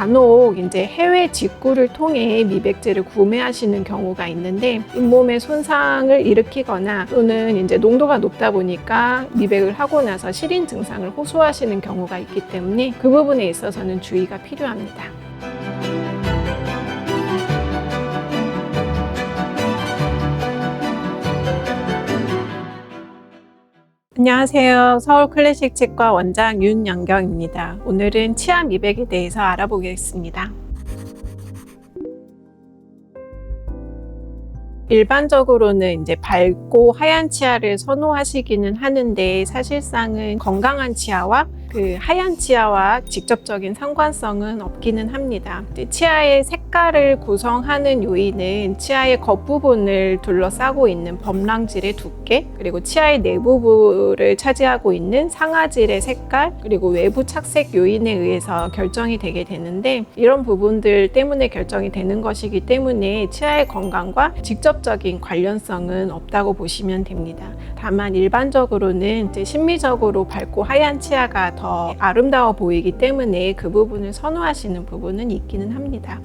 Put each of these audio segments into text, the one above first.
간혹 이제 해외 직구를 통해 미백제를 구매하시는 경우가 있는데 잇몸에 손상을 일으키거나 또는 이제 농도가 높다 보니까 미백을 하고 나서 시린 증상을 호소하시는 경우가 있기 때문에 그 부분에 있어서는 주의가 필요합니다. 안녕하세요. 서울클래식 치과 원장 윤영경입니다. 오늘은 치아 미백에 대해서 알아보겠습니다. 일반적으로는 이제 밝고 하얀 치아를 선호하시기는 하는데 사실상은 건강한 치아와 그 하얀 치아와 직접적인 상관성은 없기는 합니다. 치아의 색깔을 구성하는 요인은 치아의 겉부분을 둘러싸고 있는 범랑질의 두께, 그리고 치아의 내부부를 차지하고 있는 상아질의 색깔, 그리고 외부 착색 요인에 의해서 결정이 되게 되는데 이런 부분들 때문에 결정이 되는 것이기 때문에 치아의 건강과 직접적인 관련성은 없다고 보시면 됩니다. 다만 일반적으로는 이제 심미적으로 밝고 하얀 치아가 더 아름다워 보이기 때문에 그 부분을 선호하시는 부분은 있기는 합니다.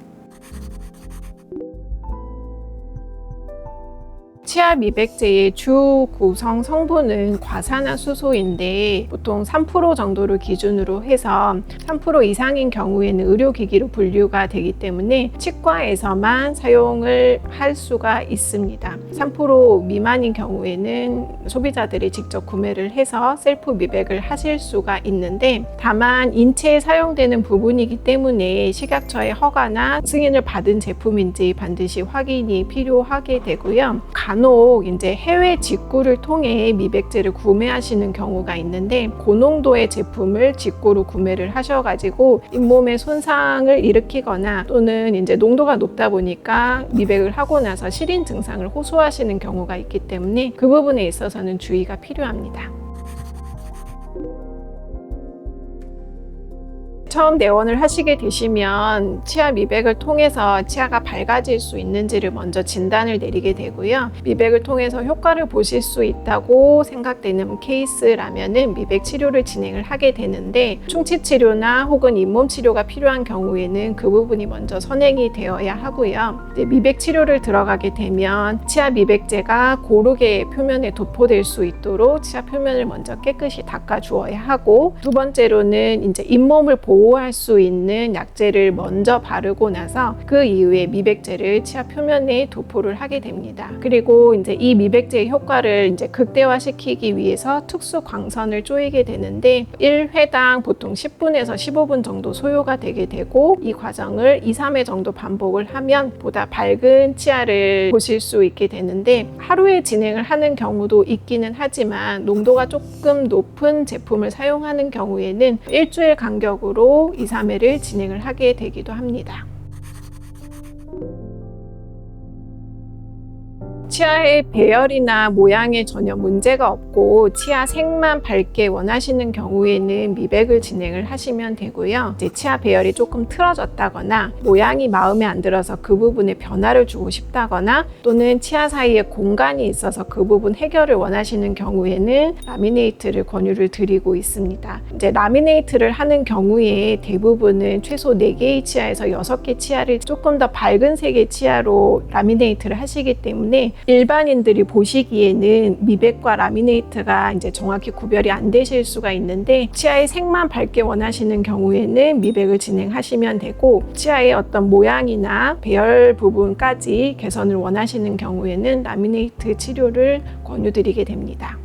치아 미백제의 주 구성 성분은 과산화수소인데 보통 3% 정도를 기준으로 해서 3% 이상인 경우에는 의료기기로 분류가 되기 때문에 치과에서만 사용을 할 수가 있습니다. 3% 미만인 경우에는 소비자들이 직접 구매를 해서 셀프 미백을 하실 수가 있는데 다만 인체에 사용되는 부분이기 때문에 식약처의 허가나 승인을 받은 제품인지 반드시 확인이 필요하게 되고요. 간혹 이제 해외 직구를 통해 미백제를 구매하시는 경우가 있는데 고농도의 제품을 직구로 구매를 하셔가지고 잇몸에 손상을 일으키거나 또는 이제 농도가 높다 보니까 미백을 하고 나서 시린 증상을 호소하시는 경우가 있기 때문에 그 부분에 있어서는 주의가 필요합니다. 처음 내원을 하시게 되시면 치아 미백을 통해서 치아가 밝아질 수 있는지를 먼저 진단을 내리게 되고요. 미백을 통해서 효과를 보실 수 있다고 생각되는 케이스라면은 미백 치료를 진행을 하게 되는데 충치 치료나 혹은 잇몸 치료가 필요한 경우에는 그 부분이 먼저 선행이 되어야 하고요. 이제 미백 치료를 들어가게 되면 치아 미백제가 고르게 표면에 도포될 수 있도록 치아 표면을 먼저 깨끗이 닦아 주어야 하고, 두 번째로는 이제 잇몸을 보호할 수 있는 약제를 먼저 바르고 나서 그 이후에 미백제를 치아 표면에 도포를 하게 됩니다. 그리고 이제 이 미백제의 효과를 이제 극대화시키기 위해서 특수 광선을 쪼이게 되는데 1회당 보통 10분에서 15분 정도 소요가 되게 되고 이 과정을 2-3회 정도 반복을 하면 보다 밝은 치아를 보실 수 있게 되는데 하루에 진행을 하는 경우도 있기는 하지만 농도가 조금 높은 제품을 사용하는 경우에는 일주일 간격으로 2-3회를 진행을 하게 되기도 합니다. 치아의 배열이나 모양에 전혀 문제가 없고 치아 색만 밝게 원하시는 경우에는 미백을 진행을 하시면 되고요. 이제 치아 배열이 조금 틀어졌다거나 모양이 마음에 안 들어서 그 부분에 변화를 주고 싶다거나 또는 치아 사이에 공간이 있어서 그 부분 해결을 원하시는 경우에는 라미네이트를 권유를 드리고 있습니다. 이제 라미네이트를 하는 경우에 대부분은 최소 4개의 치아에서 6개 치아를 조금 더 밝은 색의 치아로 라미네이트를 하시기 때문에 일반인들이 보시기에는 미백과 라미네이트가 이제 정확히 구별이 안 되실 수가 있는데 치아의 색만 밝게 원하시는 경우에는 미백을 진행하시면 되고, 치아의 어떤 모양이나 배열 부분까지 개선을 원하시는 경우에는 라미네이트 치료를 권유드리게 됩니다.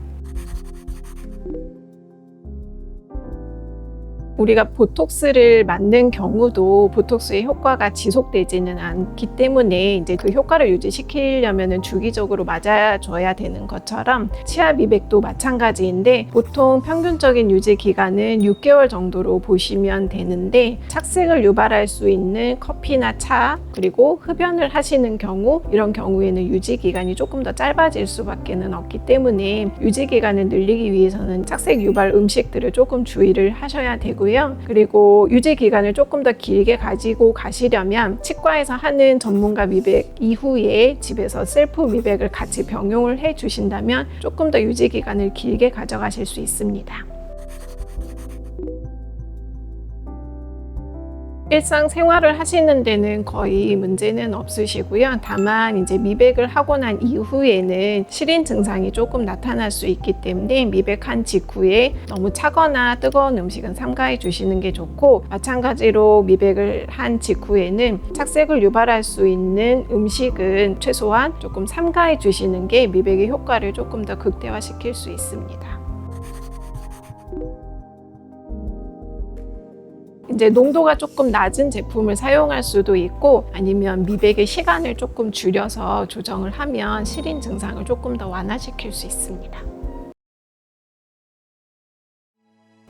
우리가 보톡스를 맞는 경우도 보톡스의 효과가 지속되지는 않기 때문에 이제 그 효과를 유지시키려면 주기적으로 맞아줘야 되는 것처럼 치아 미백도 마찬가지인데 보통 평균적인 유지 기간은 6개월 정도로 보시면 되는데 착색을 유발할 수 있는 커피나 차 그리고 흡연을 하시는 경우, 이런 경우에는 유지 기간이 조금 더 짧아질 수밖에는 없기 때문에 유지 기간을 늘리기 위해서는 착색 유발 음식들을 조금 주의를 하셔야 되고, 그리고 유지 기간을 조금 더 길게 가지고 가시려면 치과에서 하는 전문가 미백 이후에 집에서 셀프 미백을 같이 병용을 해 주신다면 조금 더 유지 기간을 길게 가져가실 수 있습니다. 일상생활을 하시는 데는 거의 문제는 없으시고요. 다만 이제 미백을 하고 난 이후에는 실인 증상이 조금 나타날 수 있기 때문에 미백한 직후에 너무 차거나 뜨거운 음식은 삼가해 주시는 게 좋고, 마찬가지로 미백을 한 직후에는 착색을 유발할 수 있는 음식은 최소한 조금 삼가해 주시는 게 미백의 효과를 조금 더 극대화시킬 수 있습니다. 이제 농도가 조금 낮은 제품을 사용할 수도 있고, 아니면 미백의 시간을 조금 줄여서 조정을 하면 실인 증상을 조금 더 완화시킬 수 있습니다.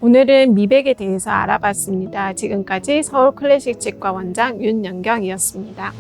오늘은 미백에 대해서 알아봤습니다. 지금까지 서울 클래식 치과 원장 윤연경이었습니다.